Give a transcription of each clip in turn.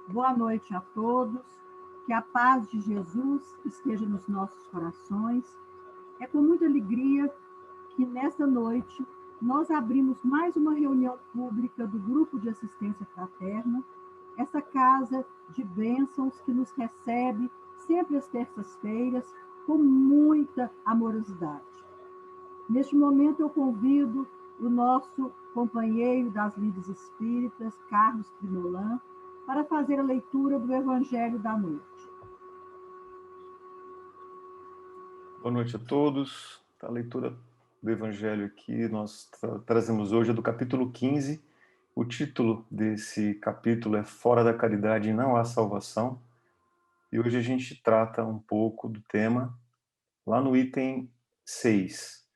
Boa noite a todos. Que a paz de Jesus esteja nos nossos corações. É com muita alegria que nesta noite nós abrimos mais uma reunião pública do Grupo de Assistência Fraterna, essa casa de bênçãos que nos recebe sempre às terças-feiras com muita amorosidade. Neste momento eu convido o nosso companheiro das lides espíritas, Carlos Trinolan, para fazer a leitura do Evangelho da noite. Boa noite a todos. A leitura do Evangelho aqui nós trazemos hoje é do capítulo 15. O título desse capítulo é Fora da Caridade Não Há Salvação. E hoje a gente trata um pouco do tema lá no item 6.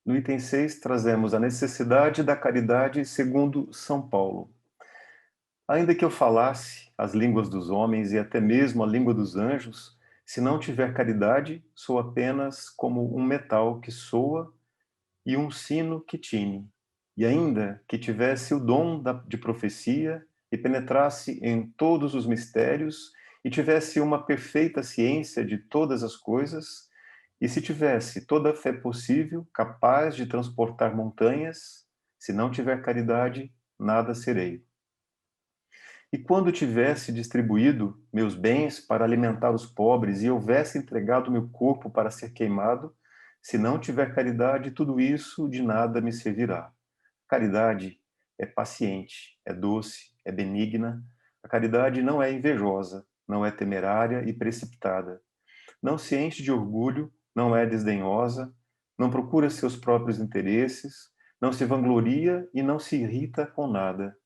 No item 6 trazemos a necessidade da caridade segundo São Paulo. Ainda que eu falasse as línguas dos homens e até mesmo a língua dos anjos, se não tiver caridade, sou apenas como um metal que soa e um sino que tine. E ainda que tivesse o dom de profecia e penetrasse em todos os mistérios e tivesse uma perfeita ciência de todas as coisas, e se tivesse toda a fé possível, capaz de transportar montanhas, se não tiver caridade, nada serei. E quando tivesse distribuído meus bens para alimentar os pobres e houvesse entregado meu corpo para ser queimado, se não tiver caridade, tudo isso de nada me servirá. Caridade é paciente, é doce, é benigna. A caridade não é invejosa, não é temerária e precipitada. Não se enche de orgulho, não é desdenhosa, não procura seus próprios interesses, não se vangloria e não se irrita com nada.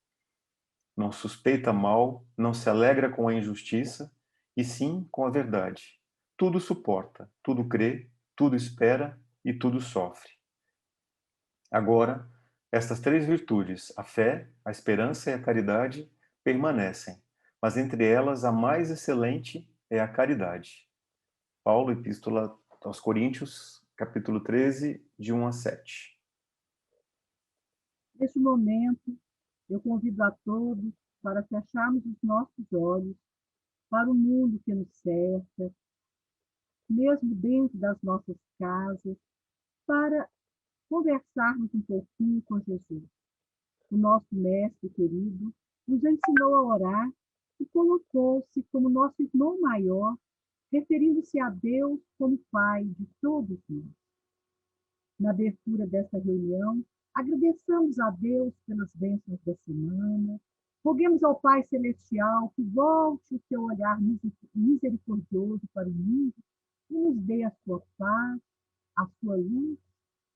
Não suspeita mal, não se alegra com a injustiça, e sim com a verdade. Tudo suporta, tudo crê, tudo espera e tudo sofre. Agora, estas três virtudes, a fé, a esperança e a caridade, permanecem, mas entre elas a mais excelente é a caridade. Paulo, Epístola aos Coríntios, capítulo 13, de 1 a 7. Neste momento, eu convido a todos para fecharmos os nossos olhos para o mundo que nos cerca, mesmo dentro das nossas casas, para conversarmos um pouquinho com Jesus. O nosso mestre querido nos ensinou a orar e colocou-se como nosso irmão maior, referindo-se a Deus como Pai de todos nós. Na abertura desta reunião, agradeçamos a Deus pelas bênçãos da semana, roguemos ao Pai Celestial que volte o seu olhar misericordioso para o mundo e nos dê a sua paz, a sua luz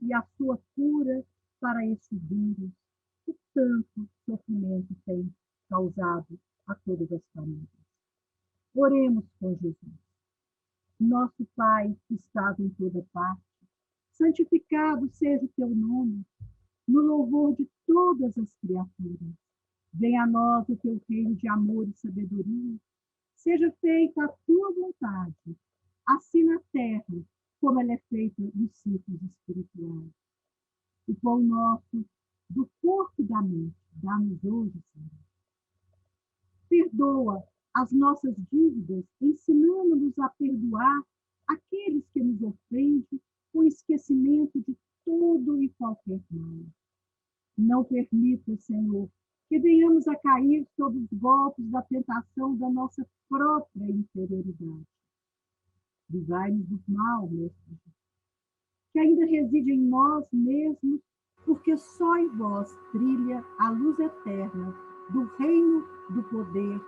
e a sua cura para esse vírus que tanto sofrimento tem causado a todas as famílias. Oremos com Jesus. Nosso Pai, que estás em toda parte, santificado seja o teu nome, no louvor de todas as criaturas. Venha a nós o teu reino de amor e sabedoria. Seja feita a tua vontade, assim na terra, como ela é feita nos ciclos espirituais. O pão nosso, do corpo e da mente, dá-nos hoje, Senhor. Perdoa as nossas dívidas, ensinando-nos a perdoar aqueles que nos ofendem, com esquecimento de todo e qualquer mal. Não permita, Senhor, que venhamos a cair sob os golpes da tentação da nossa própria inferioridade. Livrai-nos do mal, meu Senhor, que ainda reside em nós mesmos, porque só em vós brilha a luz eterna do reino, do poder,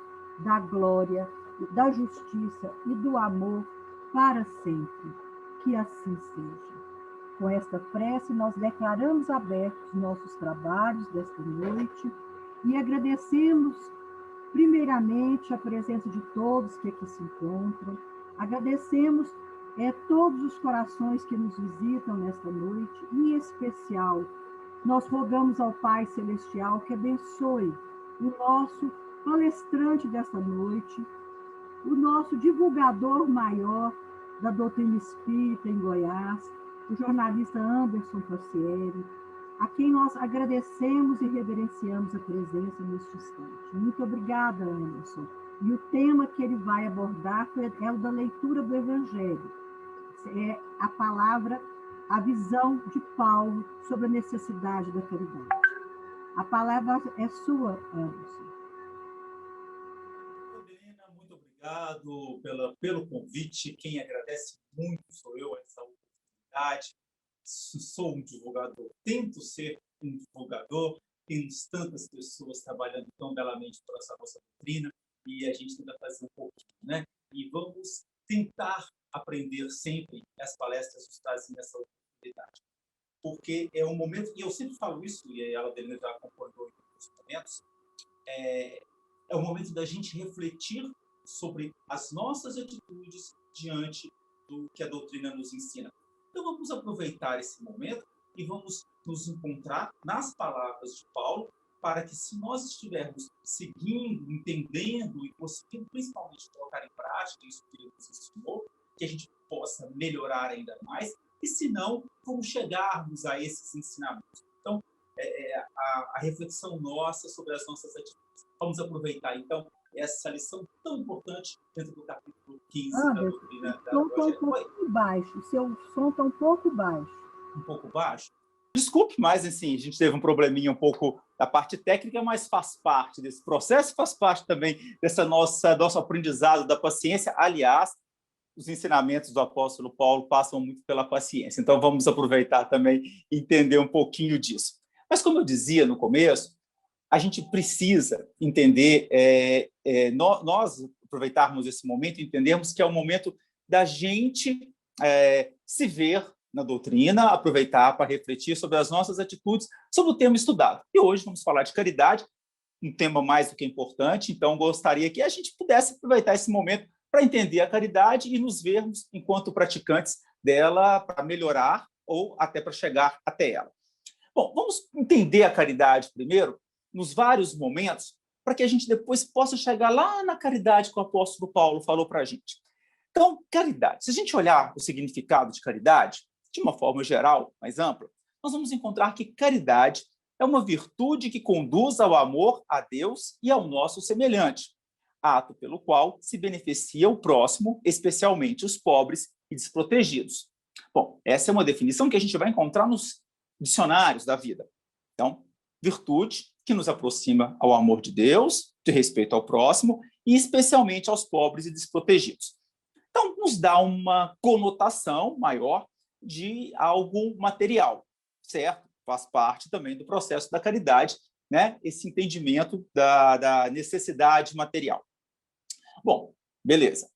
da glória, da justiça e do amor para sempre. Que assim seja. Com esta prece, nós declaramos abertos nossos trabalhos desta noite e agradecemos, primeiramente, a presença de todos que aqui se encontram. Agradecemos todos os corações que nos visitam nesta noite, em especial, nós rogamos ao Pai Celestial que abençoe o nosso palestrante desta noite, o nosso divulgador maior da doutrina espírita em Goiás, o jornalista Anderson Passieri, quem nós agradecemos e reverenciamos a presença neste instante. Muito obrigada, Anderson. E o tema que ele vai abordar é o da leitura do Evangelho. É a palavra, a visão de Paulo sobre a necessidade da caridade. A palavra é sua, Anderson. Muito obrigado pelo convite. Quem agradece muito sou eu, essa oportunidade. Sou um divulgador, tento ser um divulgador. Temos tantas pessoas trabalhando tão belamente por essa nossa doutrina e a gente tenta fazer um pouquinho, né? E vamos tentar aprender sempre. As palestras nos trazem essa oportunidade. Porque é um momento, e eu sempre falo isso, e a Adelina já concordou em alguns momentos, é o momento da gente refletir sobre as nossas atitudes diante do que a doutrina nos ensina. Então, vamos aproveitar esse momento e vamos nos encontrar nas palavras de Paulo para que, se nós estivermos seguindo, entendendo e conseguindo, principalmente, colocar em prática isso que ele nos ensinou, que a gente possa melhorar ainda mais, e, se não, como chegarmos a esses ensinamentos. Então, a reflexão nossa sobre as nossas atitudes. Vamos aproveitar, então, essa lição tão importante dentro do capítulo 15 da doutrina da Evangelho. O som está um pouco baixo, o seu som está um pouco baixo. Um pouco baixo? Desculpe, mas assim, a gente teve um probleminha um pouco da parte técnica, mas faz parte desse processo, faz parte também dessa nosso aprendizado da paciência. Aliás, os ensinamentos do apóstolo Paulo passam muito pela paciência. Então, vamos aproveitar também e entender um pouquinho disso. Mas, como eu dizia no começo, a gente precisa entender, nós aproveitarmos esse momento e entendermos que é o momento da gente se ver na doutrina, aproveitar para refletir sobre as nossas atitudes, sobre o tema estudado. E hoje vamos falar de caridade, um tema mais do que importante, então gostaria que a gente pudesse aproveitar esse momento para entender a caridade e nos vermos enquanto praticantes dela para melhorar ou até para chegar até ela. Bom, vamos entender a caridade primeiro, nos vários momentos, para que a gente depois possa chegar lá na caridade que o apóstolo Paulo falou para a gente. Então, caridade. Se a gente olhar o significado de caridade, de uma forma geral, mais ampla, nós vamos encontrar que caridade é uma virtude que conduz ao amor a Deus e ao nosso semelhante, ato pelo qual se beneficia o próximo, especialmente os pobres e desprotegidos. Bom, essa é uma definição que a gente vai encontrar nos dicionários da vida. Então, virtude que nos aproxima ao amor de Deus, de respeito ao próximo e especialmente aos pobres e desprotegidos. Então, nos dá uma conotação maior de algo material, certo? Faz parte também do processo da caridade, né? Esse entendimento da necessidade material. Bom, beleza.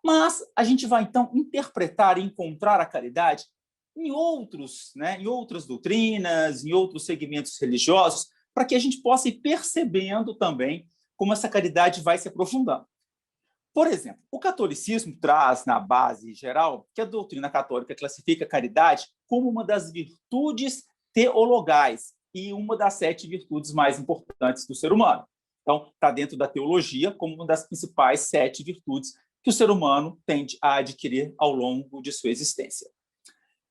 Mas a gente vai, então, interpretar e encontrar a caridade em outras doutrinas, em outros segmentos religiosos, para que a gente possa ir percebendo também como essa caridade vai se aprofundando. Por exemplo, o catolicismo traz na base geral que a doutrina católica classifica a caridade como uma das virtudes teologais e uma das 7 virtudes mais importantes do ser humano. Então, está dentro da teologia como uma das principais 7 virtudes que o ser humano tende a adquirir ao longo de sua existência.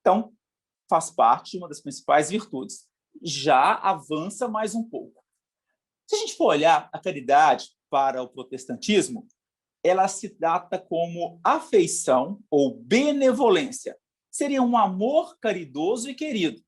Então, faz parte de uma das principais virtudes. Já avança mais um pouco. Se a gente for olhar a caridade para o protestantismo, ela se data como afeição ou benevolência. Seria um amor caridoso e querido.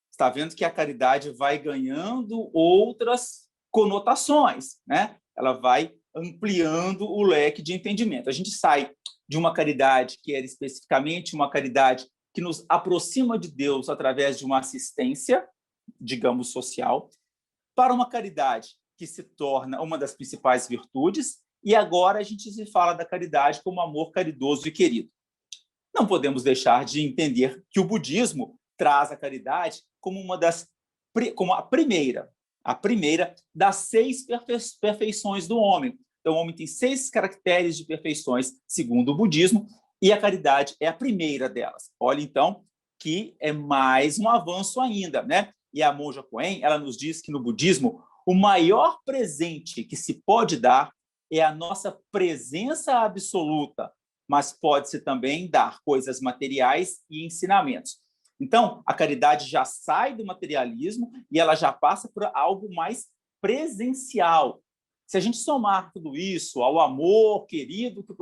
Está vendo que a caridade vai ganhando outras conotações, né? Ela vai ampliando o leque de entendimento. A gente sai de uma caridade que era especificamente uma caridade que nos aproxima de Deus através de uma assistência, digamos, social, para uma caridade que se torna uma das principais virtudes, e agora a gente se fala da caridade como amor caridoso e querido. Não podemos deixar de entender que o budismo traz a caridade como a primeira das 6 perfeições do homem. Então, o homem tem 6 caracteres de perfeições, segundo o budismo, e a caridade é a primeira delas. Olha, então, que é mais um avanço ainda, né? E a monja Coen, ela nos diz que no budismo o maior presente que se pode dar é a nossa presença absoluta, mas pode-se também dar coisas materiais e ensinamentos. Então, a caridade já sai do materialismo e ela já passa por algo mais presencial. Se a gente somar tudo isso ao amor querido que o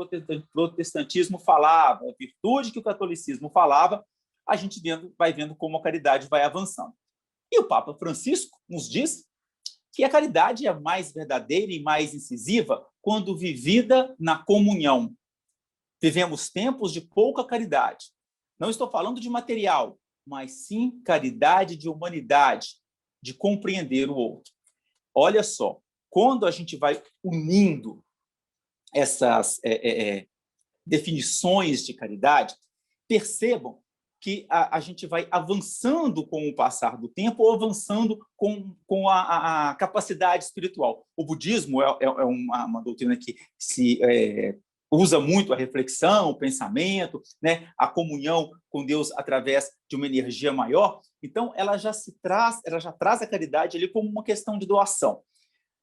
protestantismo falava, a virtude que o catolicismo falava, a gente vai vendo como a caridade vai avançando. E o Papa Francisco nos diz que a caridade é mais verdadeira e mais incisiva quando vivida na comunhão. Vivemos tempos de pouca caridade. Não estou falando de material, mas sim caridade de humanidade, de compreender o outro. Olha só, quando a gente vai unindo essas definições de caridade, percebam que a gente vai avançando com o passar do tempo ou avançando com a capacidade espiritual. O budismo é uma doutrina que se usa muito a reflexão, o pensamento, né? A comunhão com Deus através de uma energia maior. Então, ela já traz a caridade ali como uma questão de doação.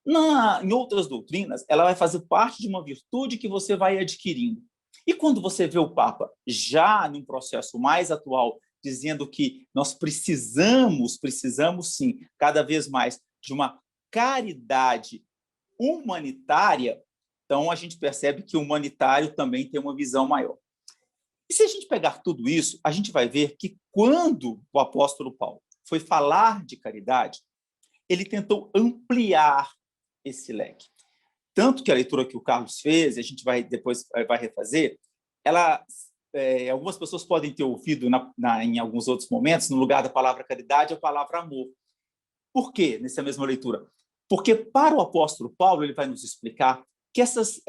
Em outras doutrinas, ela vai fazer parte de uma virtude que você vai adquirindo. E quando você vê o Papa já num processo mais atual, dizendo que nós precisamos sim, cada vez mais, de uma caridade humanitária, então a gente percebe que o humanitário também tem uma visão maior. E se a gente pegar tudo isso, a gente vai ver que quando o apóstolo Paulo foi falar de caridade, ele tentou ampliar esse leque. Tanto que a leitura que o Carlos fez, a gente depois vai refazer, algumas pessoas podem ter ouvido em alguns outros momentos, no lugar da palavra caridade, a palavra amor. Por quê, nessa mesma leitura? Porque para o apóstolo Paulo, ele vai nos explicar que essas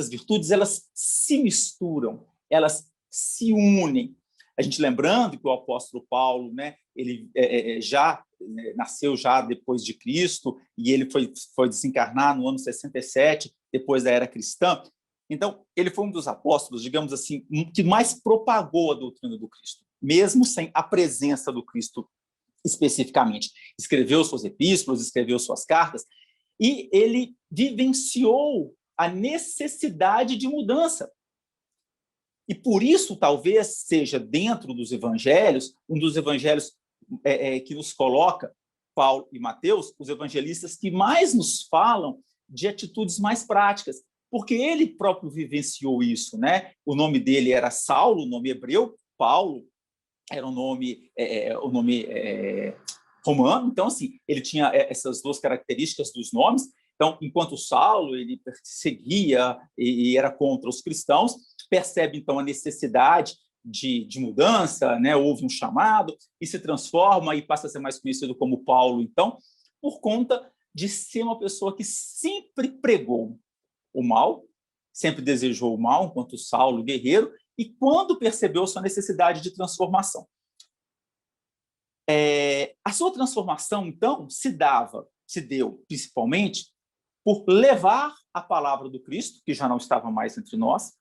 virtudes, elas se misturam, elas se unem. A gente lembrando que o apóstolo Paulo, né, ele nasceu já depois de Cristo e ele foi desencarnar no ano 67, depois da era cristã. Então, ele foi um dos apóstolos, digamos assim, que mais propagou a doutrina do Cristo, mesmo sem a presença do Cristo especificamente. Escreveu suas epístolas, escreveu suas cartas, e ele vivenciou a necessidade de mudança. E por isso, talvez, seja dentro dos evangelhos, um dos evangelhos que nos coloca, Paulo e Mateus, os evangelistas que mais nos falam de atitudes mais práticas, porque ele próprio vivenciou isso, né? O nome dele era Saulo, o nome hebreu, Paulo era o nome romano, então, assim, ele tinha essas duas características dos nomes. Então, enquanto Saulo ele perseguia e era contra os cristãos, percebe, então, a necessidade de mudança, né? Houve um chamado e se transforma e passa a ser mais conhecido como Paulo, então, por conta de ser uma pessoa que sempre pregou o mal, sempre desejou o mal, enquanto Saulo, guerreiro, e quando percebeu sua necessidade de transformação. A sua transformação, então, se deu principalmente por levar a palavra do Cristo, que já não estava mais entre nós,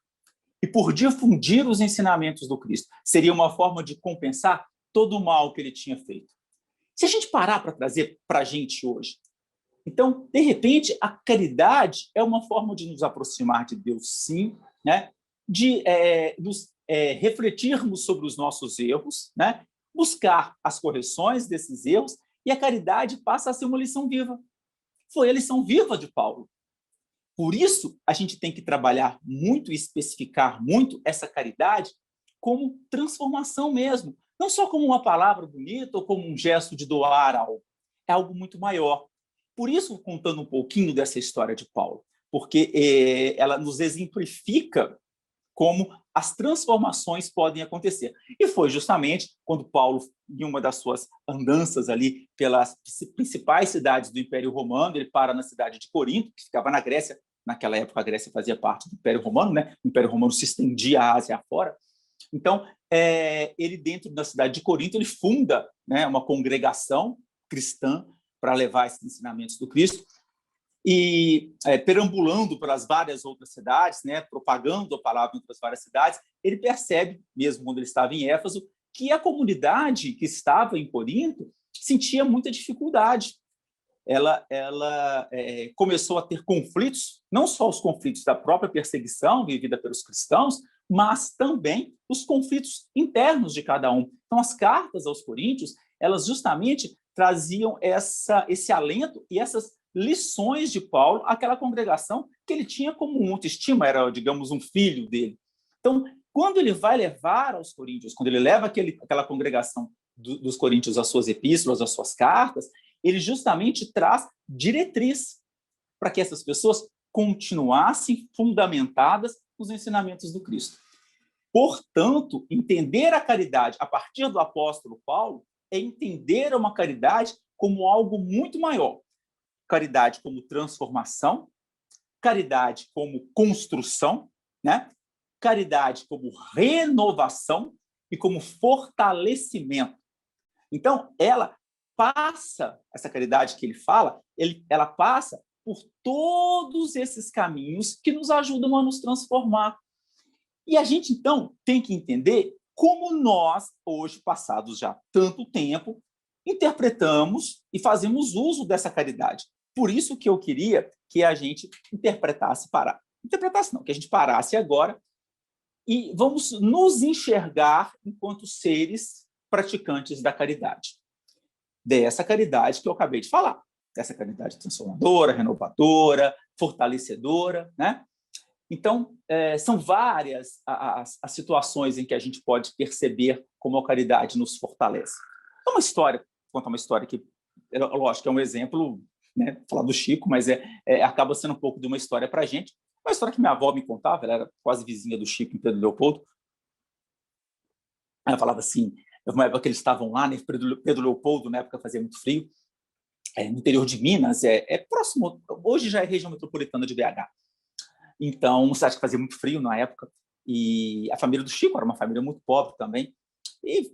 e por difundir os ensinamentos do Cristo. Seria uma forma de compensar todo o mal que ele tinha feito. Se a gente parar para trazer para a gente hoje, então, de repente, a caridade é uma forma de nos aproximar de Deus, sim, né? De nos refletirmos sobre os nossos erros, né? Buscar as correções desses erros, e a caridade passa a ser uma lição viva. Foi a lição viva de Paulo. Por isso, a gente tem que trabalhar muito e especificar muito essa caridade como transformação mesmo, não só como uma palavra bonita ou como um gesto de doar algo. É algo muito maior. Por isso, contando um pouquinho dessa história de Paulo, porque ela nos exemplifica como as transformações podem acontecer. E foi justamente quando Paulo, em uma das suas andanças ali pelas principais cidades do Império Romano, ele para na cidade de Corinto, que ficava na Grécia. Naquela época, a Grécia fazia parte do Império Romano, né? O Império Romano se estendia à Ásia afora. Então, ele, dentro da cidade de Corinto, ele funda, né, uma congregação cristã para levar esses ensinamentos do Cristo, e perambulando pelas várias outras cidades, né, propagando a palavra entre as várias cidades, ele percebe, mesmo quando ele estava em Éfeso, que a comunidade que estava em Corinto sentia muita dificuldade. Ela começou a ter conflitos, não só os conflitos da própria perseguição vivida pelos cristãos, mas também os conflitos internos de cada um. Então, as cartas aos Coríntios, elas justamente traziam esse alento e essas lições de Paulo àquela congregação que ele tinha como muita estima, era, digamos, um filho dele. Então, quando ele vai levar aos Coríntios, quando ele leva aquela congregação dos Coríntios as suas epístolas, as suas cartas, ele justamente traz diretriz para que essas pessoas continuassem fundamentadas nos ensinamentos do Cristo. Portanto, entender a caridade a partir do apóstolo Paulo é entender uma caridade como algo muito maior. Caridade como transformação, caridade como construção, né? Caridade como renovação e como fortalecimento. Então, essa caridade que ele fala, ela passa por todos esses caminhos que nos ajudam a nos transformar. E a gente, então, tem que entender como nós, hoje, passados já tanto tempo, interpretamos e fazemos uso dessa caridade. Por isso que eu queria que a gente que a gente parasse agora e vamos nos enxergar enquanto seres praticantes da caridade. Dessa caridade que eu acabei de falar. Dessa caridade transformadora, renovadora, fortalecedora, né? Então, são várias as situações em que a gente pode perceber como a caridade nos fortalece. É uma história, vou contar uma história que, lógico, é um exemplo, né, falar do Chico, mas acaba sendo um pouco de uma história para a gente. Uma história que minha avó me contava, ela era quase vizinha do Chico em Pedro Leopoldo. Ela falava assim, uma época que eles estavam lá, né, Pedro Leopoldo, na época fazia muito frio, no interior de Minas, próximo, hoje já é região metropolitana de BH. Então, uma cidade que fazia muito frio na época, e a família do Chico era uma família muito pobre também, e,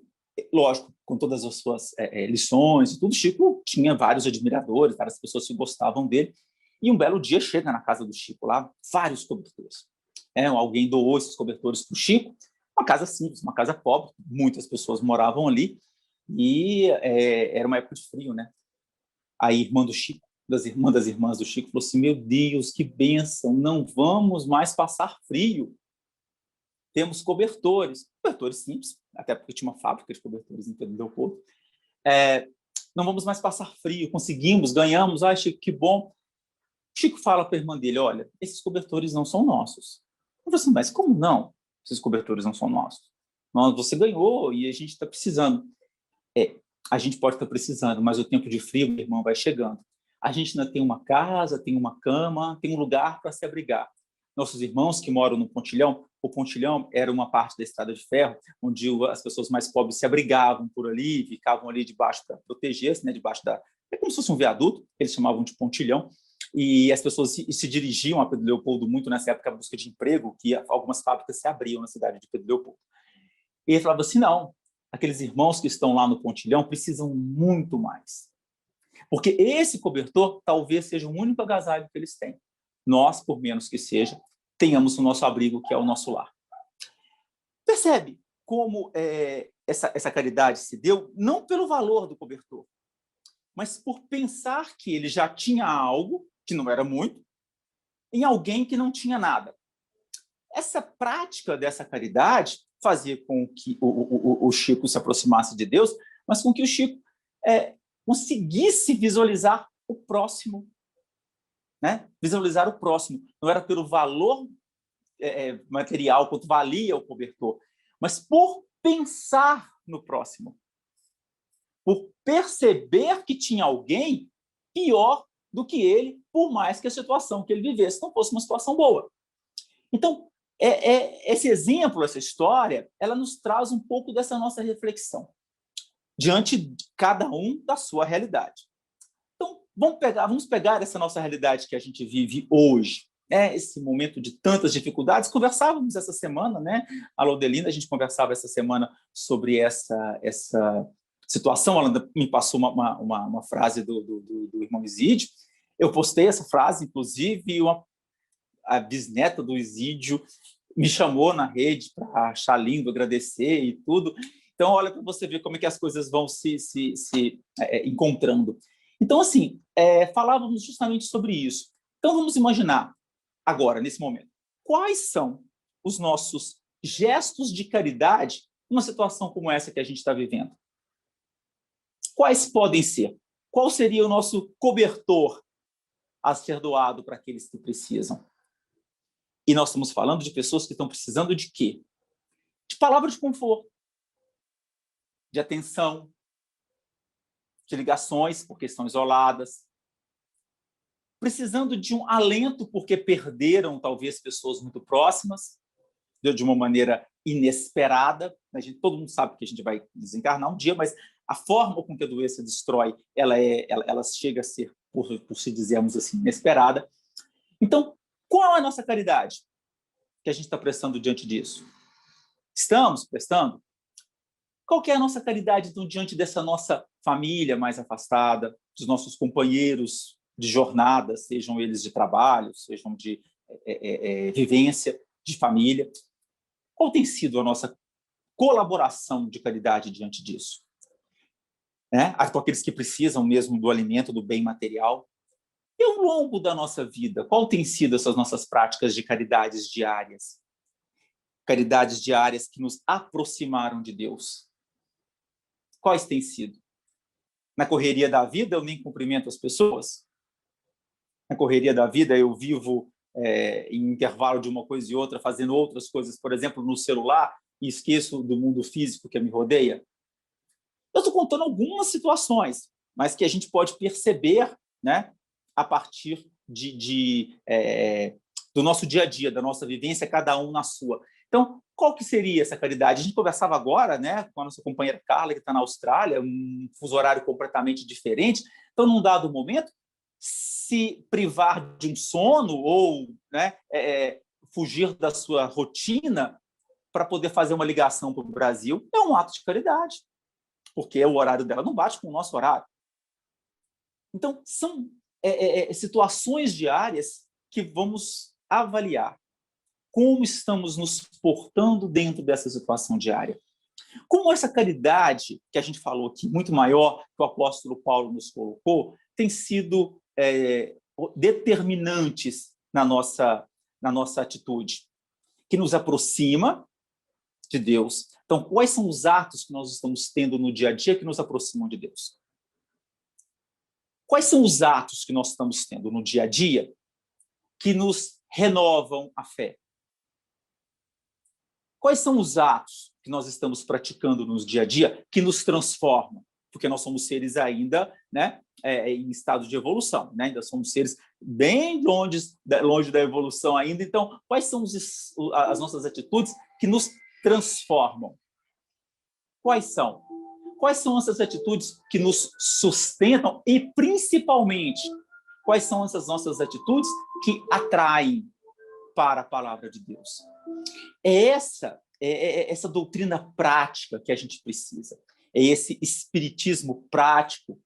lógico, com todas as suas lições e tudo, Chico tinha vários admiradores, várias pessoas que gostavam dele, e um belo dia chega na casa do Chico lá, vários cobertores. Alguém doou esses cobertores para o Chico, uma casa simples, uma casa pobre, muitas pessoas moravam ali, e era uma época de frio, né? A irmã do Chico, uma das irmãs do Chico, falou assim, meu Deus, que bênção, não vamos mais passar frio. Temos cobertores simples, até porque tinha uma fábrica de cobertores em Pedro Leopoldo. Não vamos mais passar frio, conseguimos, ganhamos, Chico, que bom. Chico fala para a irmã dele, olha, esses cobertores não são nossos. Eu falei assim, mas como não? Esses cobertores não são nossos. Você ganhou e a gente está precisando. A gente pode estar precisando, mas o tempo de frio, meu irmão, vai chegando. A gente ainda tem uma casa, tem uma cama, tem um lugar para se abrigar. Nossos irmãos que moram no Pontilhão, o Pontilhão era uma parte da estrada de ferro, onde as pessoas mais pobres se abrigavam por ali, ficavam ali debaixo para proteger-se, né, debaixo é como se fosse um viaduto, eles chamavam de Pontilhão, e as pessoas se dirigiam a Pedro Leopoldo muito nessa época à busca de emprego, que algumas fábricas se abriam na cidade de Pedro Leopoldo. E ele falava assim, não, aqueles irmãos que estão lá no Pontilhão precisam muito mais. Porque esse cobertor talvez seja o único agasalho que eles têm. Nós, por menos que seja, tenhamos o nosso abrigo, que é o nosso lar. Percebe como essa caridade se deu, não pelo valor do cobertor, mas por pensar que ele já tinha algo, que não era muito, em alguém que não tinha nada. Essa prática dessa caridade fazia com que o Chico se aproximasse de Deus, mas com que o Chico conseguisse visualizar o próximo, né? Visualizar o próximo. Não era pelo valor material, quanto valia o cobertor, mas por pensar no próximo, por perceber que tinha alguém pior do que ele, por mais que a situação que ele vivesse não fosse uma situação boa. Então, esse exemplo, essa história, ela nos traz um pouco dessa nossa reflexão diante de cada um da sua realidade. Então, vamos pegar essa nossa realidade que a gente vive hoje, né? Esse momento de tantas dificuldades. Conversávamos essa semana, né? A Laudelina, a gente conversava essa semana sobre essa situação. Ela me passou uma frase do irmão Isídio. Eu postei essa frase, inclusive, e a bisneta do Isídio me chamou na rede para achar lindo, agradecer e tudo. Então, olha para você ver como é que as coisas vão se encontrando. Então, assim, falávamos justamente sobre isso. Então, vamos imaginar agora, nesse momento, quais são os nossos gestos de caridade numa situação como essa que a gente está vivendo? Quais podem ser? Qual seria o nosso cobertor a ser doado para aqueles que precisam? E nós estamos falando de pessoas que estão precisando de quê? De palavra de conforto, de atenção, de ligações, porque estão isoladas, precisando de um alento, porque perderam, talvez, pessoas muito próximas, de uma maneira inesperada. Todo mundo sabe que a gente vai desencarnar um dia, mas a forma com que a doença destrói, ela chega a ser, por se dizermos assim, inesperada. Então, qual é a nossa caridade que a gente está prestando diante disso? Estamos prestando? Qual que é a nossa caridade, então, diante dessa nossa família mais afastada, dos nossos companheiros de jornada, sejam eles de trabalho, sejam de vivência, de família? Qual tem sido a nossa colaboração de caridade diante disso? Com aqueles que precisam mesmo do alimento, do bem material. E ao longo da nossa vida, qual tem sido essas nossas práticas de caridades diárias? Caridades diárias que nos aproximaram de Deus. Quais têm sido? Na correria da vida, eu nem cumprimento as pessoas? Na correria da vida, eu vivo em intervalo de uma coisa e outra, fazendo outras coisas, por exemplo, no celular, e esqueço do mundo físico que me rodeia? Eu estou contando algumas situações, mas que a gente pode perceber, né, a partir do nosso dia a dia, da nossa vivência, cada um na sua. Então, qual que seria essa caridade? A gente conversava agora, né, com a nossa companheira Carla, que está na Austrália, um fuso horário completamente diferente. Então, num dado momento, se privar de um sono ou, né, fugir da sua rotina para poder fazer uma ligação para o Brasil é um ato de caridade, porque o horário dela não bate com o nosso horário. Então, são situações diárias que vamos avaliar como estamos nos portando dentro dessa situação diária. Como essa caridade, que a gente falou aqui, muito maior, que o apóstolo Paulo nos colocou, tem sido determinantes na nossa atitude, que nos aproxima de Deus. Então, quais são os atos que nós estamos tendo no dia a dia que nos aproximam de Deus? Quais são os atos que nós estamos tendo no dia a dia que nos renovam a fé? Quais são os atos que nós estamos praticando no dia a dia que nos transformam? Porque nós somos seres ainda, né, em estado de evolução, né? Ainda somos seres bem longe da evolução ainda. Então, quais são as nossas atitudes que nos transformam? Quais são? Quais são essas atitudes que nos sustentam e, principalmente, quais são essas nossas atitudes que atraem para a palavra de Deus? É essa doutrina prática que a gente precisa. É esse espiritismo prático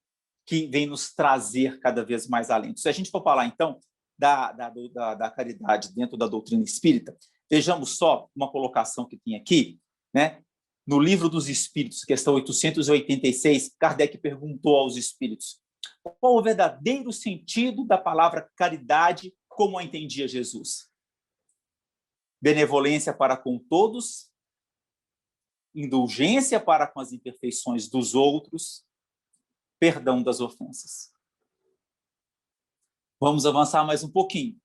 que vem nos trazer cada vez mais alento. Se a gente for falar, então, da caridade dentro da doutrina espírita, vejamos só uma colocação que tem aqui, né? No Livro dos Espíritos, questão 886, Kardec perguntou aos espíritos qual o verdadeiro sentido da palavra caridade como a entendia Jesus. Benevolência para com todos, indulgência para com as imperfeições dos outros, perdão das ofensas. Vamos avançar mais um pouquinho.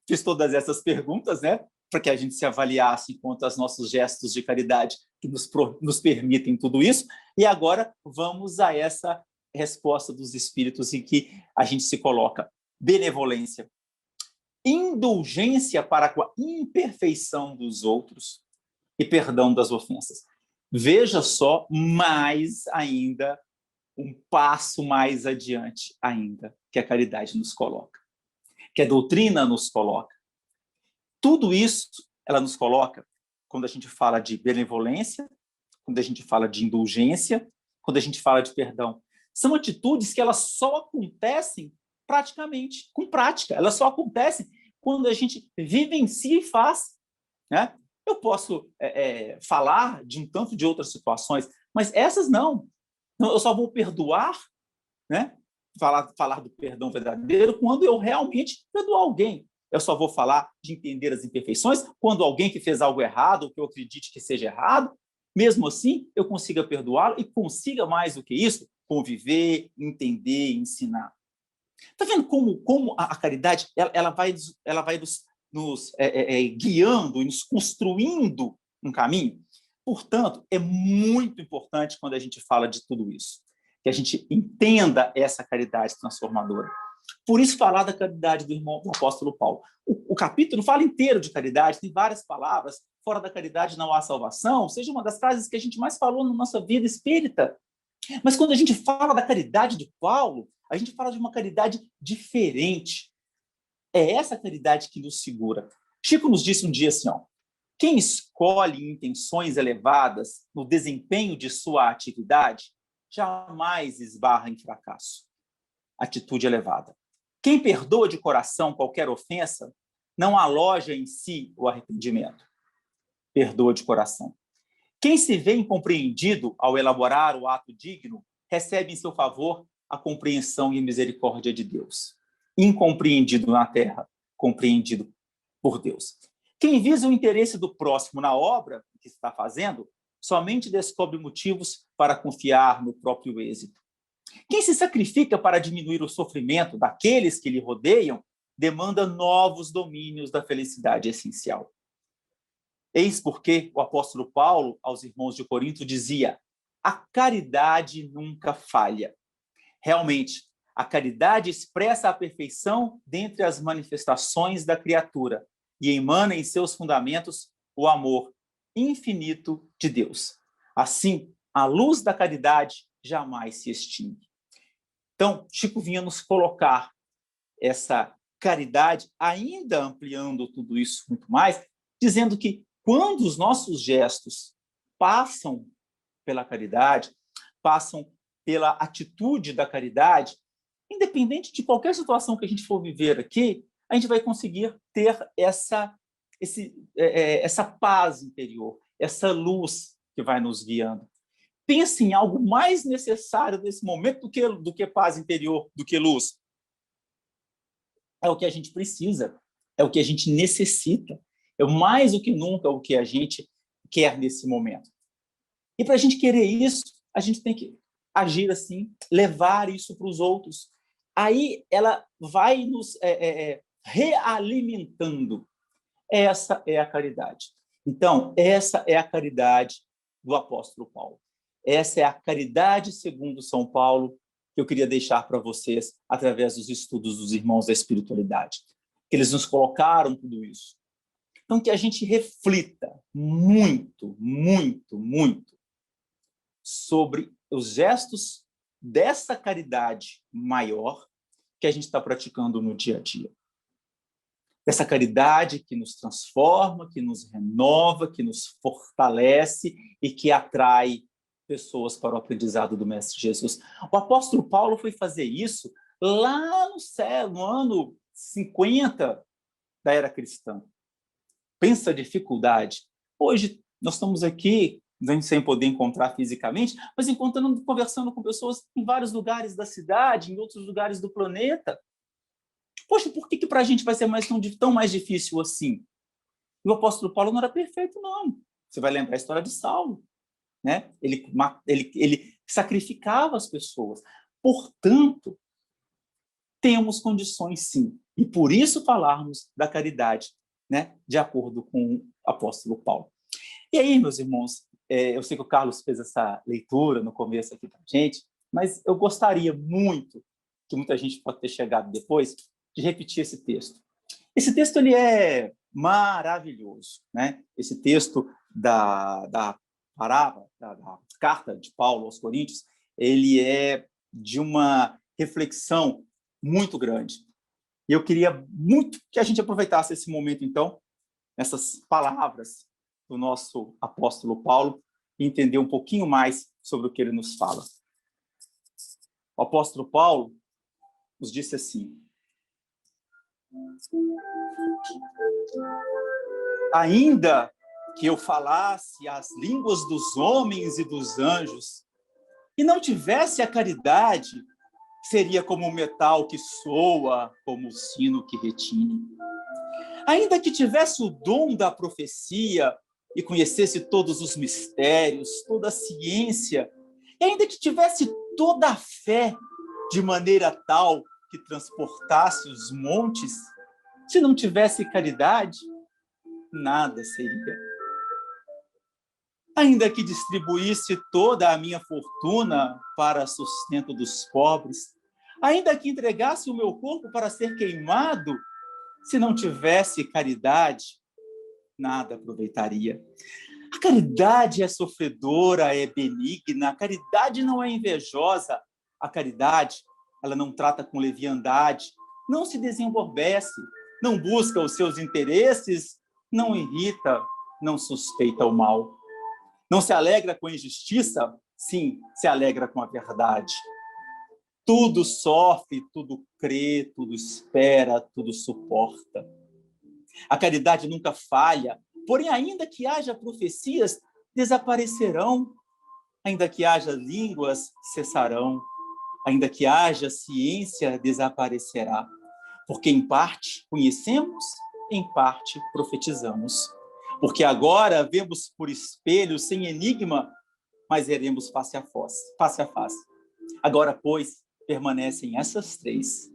Fiz todas essas perguntas, né, para que a gente se avaliasse enquanto os nossos gestos de caridade que nos permitem tudo isso. E agora vamos a essa resposta dos espíritos em que a gente se coloca. Benevolência. Indulgência para com a imperfeição dos outros e perdão das ofensas. Veja só, mais ainda, um passo mais adiante ainda, que a caridade nos coloca, que a doutrina nos coloca. Tudo isso ela nos coloca quando a gente fala de benevolência, quando a gente fala de indulgência, quando a gente fala de perdão. São atitudes que elas só acontecem praticamente, com prática. Elas só acontecem quando a gente vivencia e faz, né? Eu posso falar de um tanto de outras situações, mas essas não. Eu só vou perdoar, né? Falar do perdão verdadeiro quando eu realmente perdoar alguém. eu só vou falar de entender as imperfeições quando alguém que fez algo errado, ou que eu acredite que seja errado, mesmo assim, eu consiga perdoá-lo e consiga, mais do que isso, conviver, entender, ensinar. Está vendo como a caridade ela vai nos guiando e nos construindo um caminho? Portanto, é muito importante quando a gente fala de tudo isso, que a gente entenda essa caridade transformadora. Por isso, falar da caridade do apóstolo Paulo. O capítulo fala inteiro de caridade, tem várias palavras. Fora da caridade não há salvação, seja uma das frases que a gente mais falou na nossa vida espírita. Mas quando a gente fala da caridade de Paulo, a gente fala de uma caridade diferente. É essa caridade que nos segura. Chico nos disse um dia assim, ó, quem escolhe intenções elevadas no desempenho de sua atividade, jamais esbarra em fracasso. Atitude elevada. Quem perdoa de coração qualquer ofensa, não aloja em si o arrependimento. Perdoa de coração. Quem se vê incompreendido ao elaborar o ato digno, recebe em seu favor a compreensão e a misericórdia de Deus. Incompreendido na terra, compreendido por Deus. Quem visa o interesse do próximo na obra que está fazendo, somente descobre motivos para confiar no próprio êxito. Quem se sacrifica para diminuir o sofrimento daqueles que lhe rodeiam, demanda novos domínios da felicidade essencial. Eis porque o apóstolo Paulo, aos irmãos de Corinto, dizia: a caridade nunca falha. Realmente, a caridade expressa a perfeição dentre as manifestações da criatura e emana em seus fundamentos o amor infinito de Deus. Assim, a luz da caridade jamais se extingue. Então, Chico vinha nos colocar essa caridade, ainda ampliando tudo isso muito mais, dizendo que quando os nossos gestos passam pela caridade, passam pela atitude da caridade, independente de qualquer situação que a gente for viver aqui, a gente vai conseguir ter essa paz interior, essa luz que vai nos guiando. Pense em algo mais necessário nesse momento do que paz interior, do que luz. É o que a gente precisa, é o que a gente necessita, é mais do que nunca o que a gente quer nesse momento. E para a gente querer isso, a gente tem que agir assim, levar isso para os outros. Aí ela vai nos realimentando. Essa é a caridade. Então, essa é a caridade do apóstolo Paulo. Essa é a caridade segundo São Paulo que eu queria deixar para vocês através dos estudos dos irmãos da espiritualidade. Que eles nos colocaram tudo isso. Então, que a gente reflita muito, muito, muito sobre os gestos dessa caridade maior que a gente está praticando no dia a dia. Dessa caridade que nos transforma, que nos renova, que nos fortalece e que atrai pessoas para o aprendizado do Mestre Jesus. O apóstolo Paulo foi fazer isso lá no céu, no ano 50 da era cristã. Pensa a dificuldade. Hoje, nós estamos aqui, sem poder encontrar fisicamente, mas conversando com pessoas em vários lugares da cidade, em outros lugares do planeta. Poxa, por que para a gente vai ser tão mais difícil assim? E o apóstolo Paulo não era perfeito, não. Você vai lembrar a história de Saulo, né? Ele sacrificava as pessoas. Portanto, temos condições, sim. E por isso falarmos da caridade, né? De acordo com o apóstolo Paulo. E aí, meus irmãos, eu sei que o Carlos fez essa leitura no começo aqui para a gente, mas eu gostaria muito, que muita gente pode ter chegado depois, de repetir esse texto. Esse texto ele é maravilhoso, né? Esse texto da parábola, da carta de Paulo aos Coríntios, ele é de uma reflexão muito grande. E eu queria muito que a gente aproveitasse esse momento, então, essas palavras do nosso apóstolo Paulo e entender um pouquinho mais sobre o que ele nos fala. O apóstolo Paulo nos disse assim: ainda que eu falasse as línguas dos homens e dos anjos e não tivesse a caridade, seria como o metal que soa, como o sino que retine. Ainda que tivesse o dom da profecia e conhecesse todos os mistérios, toda a ciência, e ainda que tivesse toda a fé de maneira tal que transportasse os montes, se não tivesse caridade, nada seria. Ainda que distribuísse toda a minha fortuna para sustento dos pobres, ainda que entregasse o meu corpo para ser queimado, se não tivesse caridade, nada aproveitaria. A caridade é sofredora, é benigna, a caridade não é invejosa, a caridade, ela não trata com leviandade, não se desenvolvece, não busca os seus interesses, não irrita, não suspeita o mal. Não se alegra com a injustiça? Sim, se alegra com a verdade. Tudo sofre, tudo crê, tudo espera, tudo suporta. A caridade nunca falha, porém, ainda que haja profecias, desaparecerão. Ainda que haja línguas, cessarão. Ainda que haja ciência, desaparecerá. Porque, em parte, conhecemos, em parte, profetizamos. Porque agora vemos por espelho, sem enigma, mas veremos face a face. Agora, pois, permanecem essas três: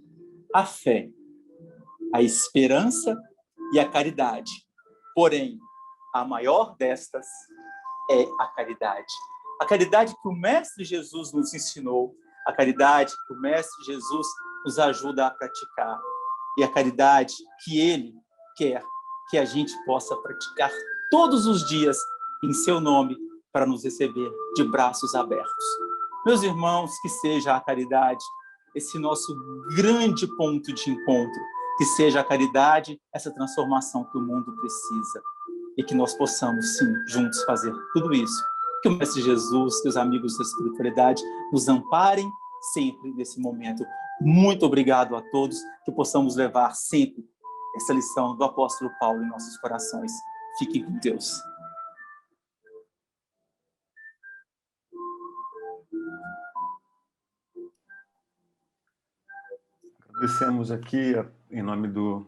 a fé, a esperança e a caridade. Porém, a maior destas é a caridade. A caridade que o Mestre Jesus nos ensinou, a caridade que o Mestre Jesus nos ajuda a praticar, e a caridade que Ele quer que a gente possa praticar todos os dias em seu nome, para nos receber de braços abertos. Meus irmãos, que seja a caridade esse nosso grande ponto de encontro, que seja a caridade essa transformação que o mundo precisa, e que nós possamos, sim, juntos fazer tudo isso. Que o Mestre Jesus, que os amigos da espiritualidade nos amparem sempre nesse momento. Muito obrigado a todos, que possamos levar sempre essa lição do apóstolo Paulo em nossos corações. Fiquem com Deus. Agradecemos aqui, em nome do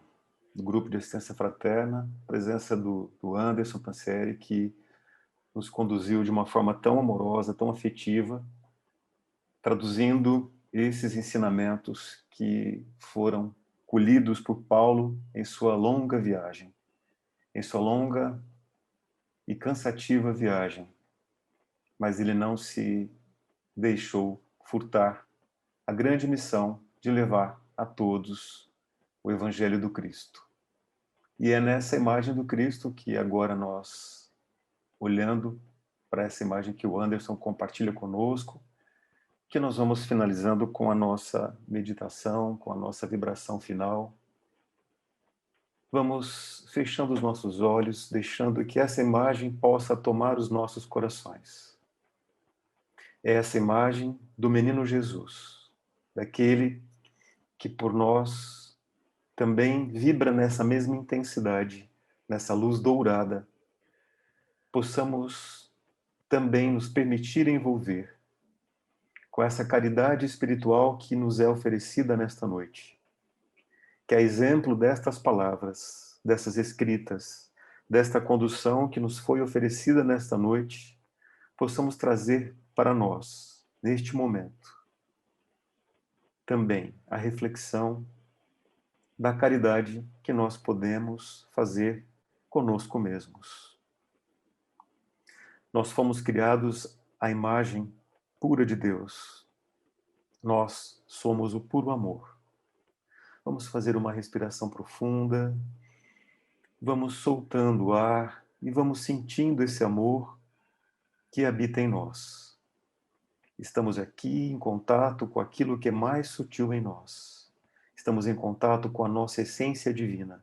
Grupo de Assistência Fraterna, a presença do Anderson Pansieri, que nos conduziu de uma forma tão amorosa, tão afetiva, traduzindo esses ensinamentos que foram colhidos por Paulo em sua longa viagem, em sua longa e cansativa viagem. Mas ele não se deixou furtar a grande missão de levar a todos o Evangelho do Cristo. E é nessa imagem do Cristo que agora nós, olhando para essa imagem que o Anderson compartilha conosco, que nós vamos finalizando com a nossa meditação, com a nossa vibração final. Vamos fechando os nossos olhos, deixando que essa imagem possa tomar os nossos corações. É essa imagem do menino Jesus, daquele que por nós também vibra nessa mesma intensidade, nessa luz dourada. Possamos também nos permitir envolver com essa caridade espiritual que nos é oferecida nesta noite. Que a exemplo destas palavras, dessas escritas, desta condução que nos foi oferecida nesta noite, possamos trazer para nós, neste momento, também a reflexão da caridade que nós podemos fazer conosco mesmos. Nós fomos criados à imagem pura de Deus. Nós somos o puro amor. Vamos fazer uma respiração profunda, vamos soltando o ar e vamos sentindo esse amor que habita em nós. Estamos aqui em contato com aquilo que é mais sutil em nós. Estamos em contato com a nossa essência divina.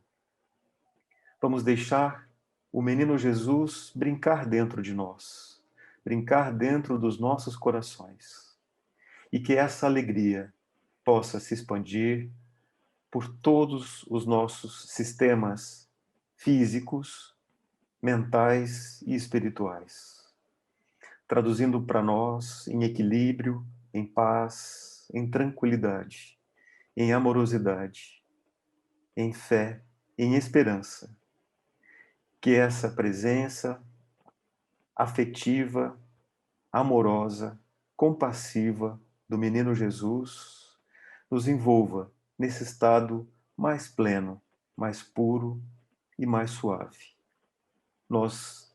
Vamos deixar o menino Jesus brincar dentro de nós, brincar dentro dos nossos corações. E que essa alegria possa se expandir por todos os nossos sistemas físicos, mentais e espirituais, traduzindo para nós em equilíbrio, em paz, em tranquilidade, em amorosidade, em fé em esperança que essa presença afetiva, amorosa, compassiva do menino Jesus nos envolva nesse estado mais pleno, mais puro e mais suave. Nós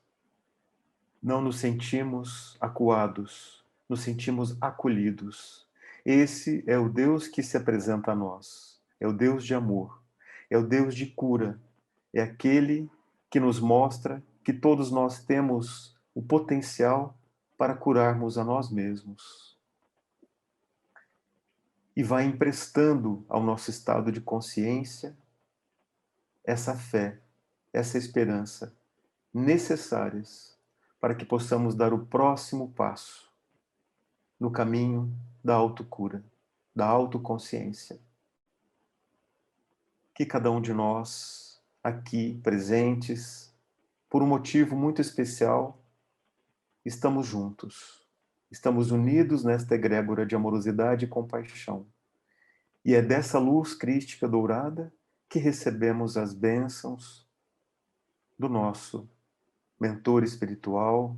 não nos sentimos acuados, nos sentimos acolhidos. Esse é o Deus que se apresenta a nós. É o Deus de amor, é o Deus de cura, é aquele que nos mostra que todos nós temos o potencial para curarmos a nós mesmos. E vai emprestando ao nosso estado de consciência essa fé, essa esperança necessárias para que possamos dar o próximo passo no caminho da autocura, da autoconsciência. Que cada um de nós, aqui presentes, por um motivo muito especial, estamos juntos, estamos unidos nesta egrégora de amorosidade e compaixão. E é dessa luz crística dourada que recebemos as bênçãos do nosso mentor espiritual,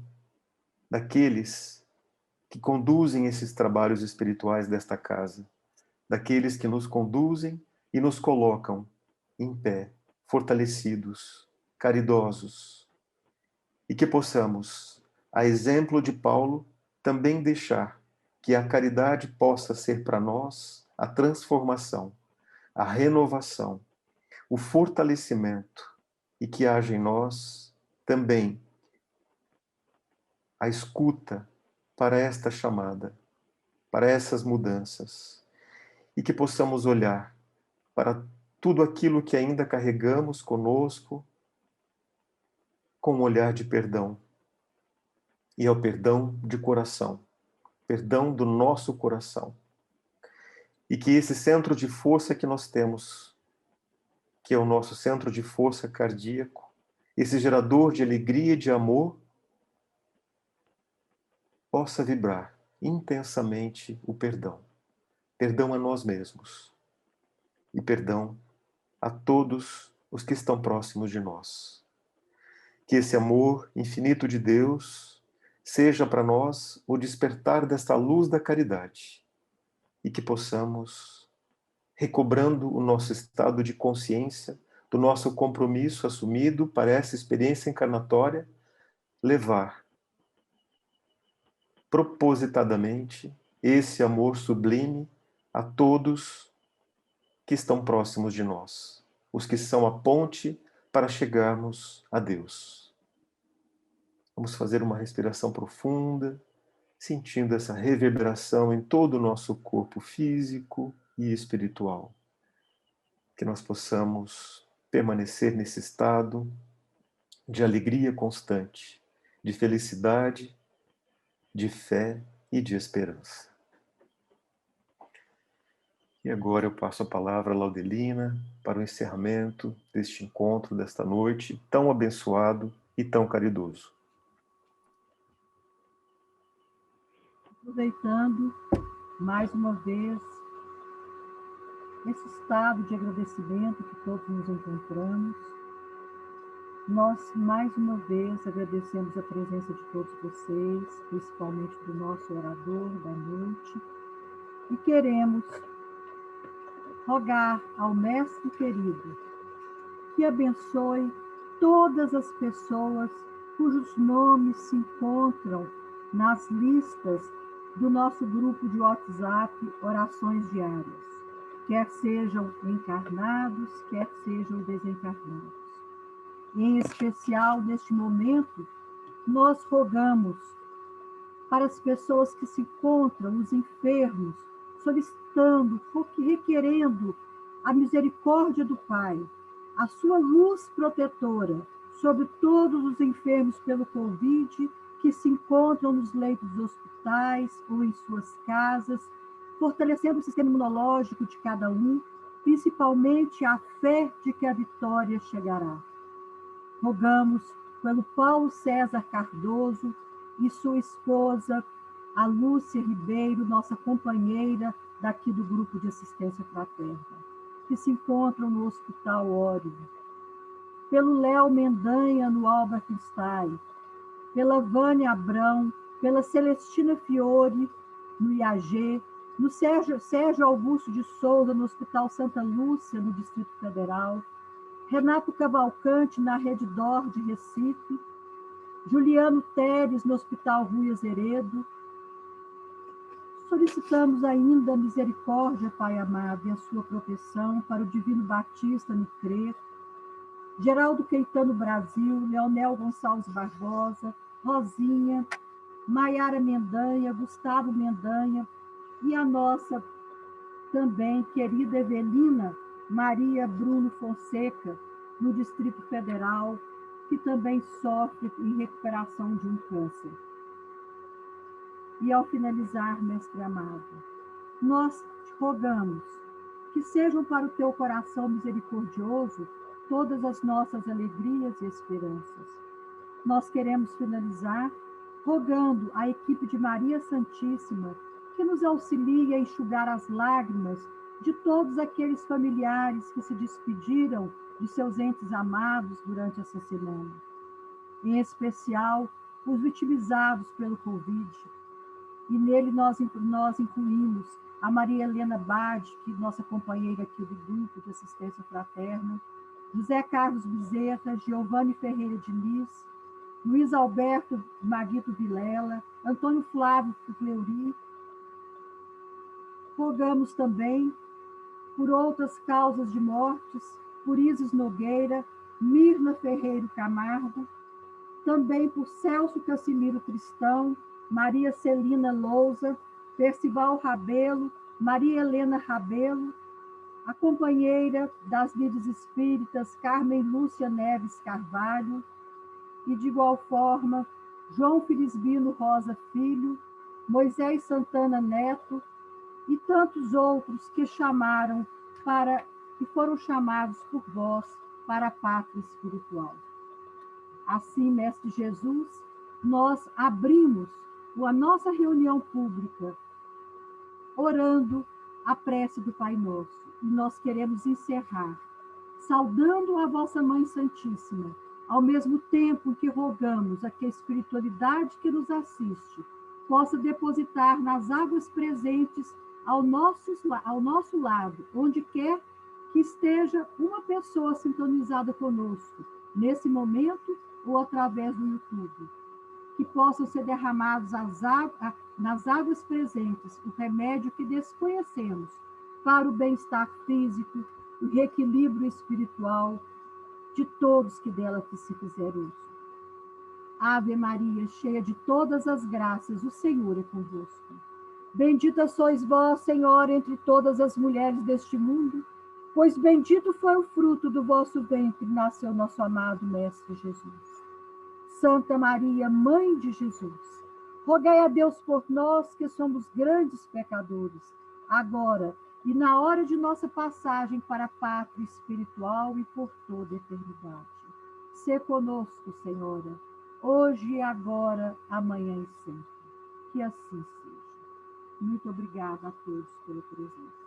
daqueles que conduzem esses trabalhos espirituais desta casa, daqueles que nos conduzem e nos colocam em pé, fortalecidos, caridosos, e que possamos, a exemplo de Paulo, também deixar que a caridade possa ser para nós a transformação, a renovação, o fortalecimento, e que haja em nós também a escuta para esta chamada, para essas mudanças, e que possamos olhar para tudo aquilo que ainda carregamos conosco com um olhar de perdão, e é o perdão de coração, perdão do nosso coração. E que esse centro de força que nós temos, que é o nosso centro de força cardíaco, esse gerador de alegria e de amor, possa vibrar intensamente o perdão. Perdão a nós mesmos e perdão a todos os que estão próximos de nós. Que esse amor infinito de Deus seja para nós o despertar desta luz da caridade e que possamos, recobrando o nosso estado de consciência, do nosso compromisso assumido para essa experiência encarnatória, levar propositadamente esse amor sublime a todos que estão próximos de nós, os que são a ponte para chegarmos a Deus. Vamos fazer uma respiração profunda, sentindo essa reverberação em todo o nosso corpo físico e espiritual. Que nós possamos permanecer nesse estado de alegria constante, de felicidade, de fé e de esperança. E agora eu passo a palavra a Laudelina para o encerramento deste encontro, desta noite, tão abençoado e tão caridoso. Aproveitando mais uma vez esse estado de agradecimento que todos nos encontramos, nós mais uma vez agradecemos a presença de todos vocês, principalmente do nosso orador da noite, e queremos rogar ao Mestre querido que abençoe todas as pessoas cujos nomes se encontram nas listas do nosso grupo de WhatsApp Orações Diárias, quer sejam encarnados, quer sejam desencarnados. Em especial, neste momento, nós rogamos para as pessoas que se encontram, os enfermos, solicitando, requerendo a misericórdia do Pai, a sua luz protetora sobre todos os enfermos pelo Covid que se encontram nos leitos dos hospitais ou em suas casas, fortalecendo o sistema imunológico de cada um, principalmente a fé de que a vitória chegará. Rogamos pelo Paulo César Cardoso e sua esposa, a Lúcia Ribeiro, nossa companheira daqui do Grupo de Assistência Fraterna, que se encontram no Hospital Ório. pelo Léo Mendanha no Albert Einstein, pela Vânia Abrão, pela Celestina Fiore no IAG, no Sérgio Augusto de Souza no Hospital Santa Lúcia, no Distrito Federal, Renato Cavalcante na Rede DOR de Recife, Juliano Teres no Hospital Rui Azeredo. Solicitamos ainda a misericórdia, Pai amado, e a sua proteção para o Divino Batista no CRER, Geraldo Caetano Brasil, Leonel Gonçalves Barbosa, Rosinha, Maiara Mendanha, Gustavo Mendanha e a nossa também querida Evelina Maria Bruno Fonseca, no Distrito Federal, que também sofre em recuperação de um câncer. E ao finalizar, mestre amado, nós te rogamos que sejam para o teu coração misericordioso todas as nossas alegrias e esperanças. Nós queremos finalizar rogando à equipe de Maria Santíssima que nos auxilie a enxugar as lágrimas de todos aqueles familiares que se despediram de seus entes amados durante essa semana. Em especial, os vitimizados pelo Covid. E nele nós incluímos a Maria Helena Bade, que é nossa companheira aqui do grupo de assistência fraterna, José Carlos Bezerra, Giovanni Ferreira de Lis, Luiz Alberto Maguito Vilela, Antônio Flávio Fleury. Rogamos também por outras causas de mortes, por Isis Nogueira, Mirna Ferreira Camargo, também por Celso Cassimiro Cristão, Maria Celina Lousa, Percival Rabelo, Maria Helena Rabelo, a companheira das Lides Espíritas, Carmen Lúcia Neves Carvalho, e de igual forma, João Felisbino Rosa Filho, Moisés Santana Neto, e tantos outros que foram chamados por vós para a pátria espiritual. Assim, Mestre Jesus, nós abrimos a nossa reunião pública orando a prece do Pai Nosso. E nós queremos encerrar saudando a vossa Mãe Santíssima, ao mesmo tempo que rogamos a que a espiritualidade que nos assiste possa depositar nas águas presentes ao nosso lado, onde quer que esteja uma pessoa sintonizada conosco, nesse momento ou através do YouTube, que possam ser derramados nas águas presentes o remédio que desconhecemos para o bem-estar físico, o reequilíbrio espiritual de todos que dela se fizeram uso. Ave Maria, cheia de todas as graças, o Senhor é convosco. Bendita sois vós, Senhora, entre todas as mulheres deste mundo, pois bendito foi o fruto do vosso ventre, nasceu nosso amado Mestre Jesus. Santa Maria, Mãe de Jesus, rogai a Deus por nós que somos grandes pecadores, agora e na hora de nossa passagem para a pátria espiritual e por toda a eternidade. Sê conosco, Senhora, hoje e agora, amanhã e sempre. Que assim seja. Muito obrigada a todos pela presença.